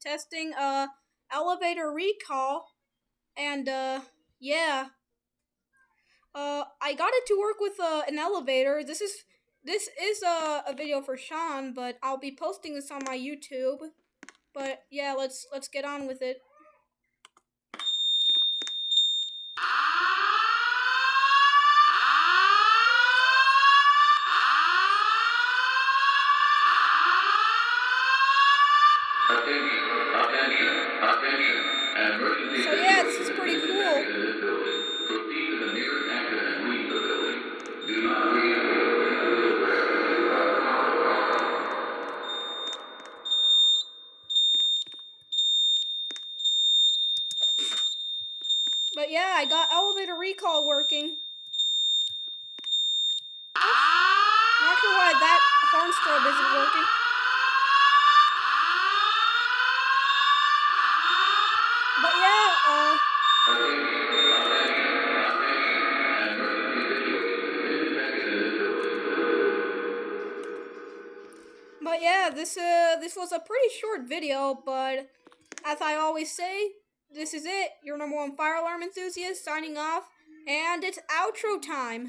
testing elevator recall, and yeah, I got it to work with an elevator. This is a video for Sean, but I'll be posting this on my YouTube. But yeah, let's get on with it. Attention. An emergency So yeah, this is pretty cool. in this building. Proceed to the nearest exit and leave the building. Do not re-enter. But yeah, I got elevator recall working. Not sure why that horn strobe isn't working. But yeah, this was a pretty short video, but as I always say, this is it. Your number one fire alarm enthusiast signing off, and it's outro time.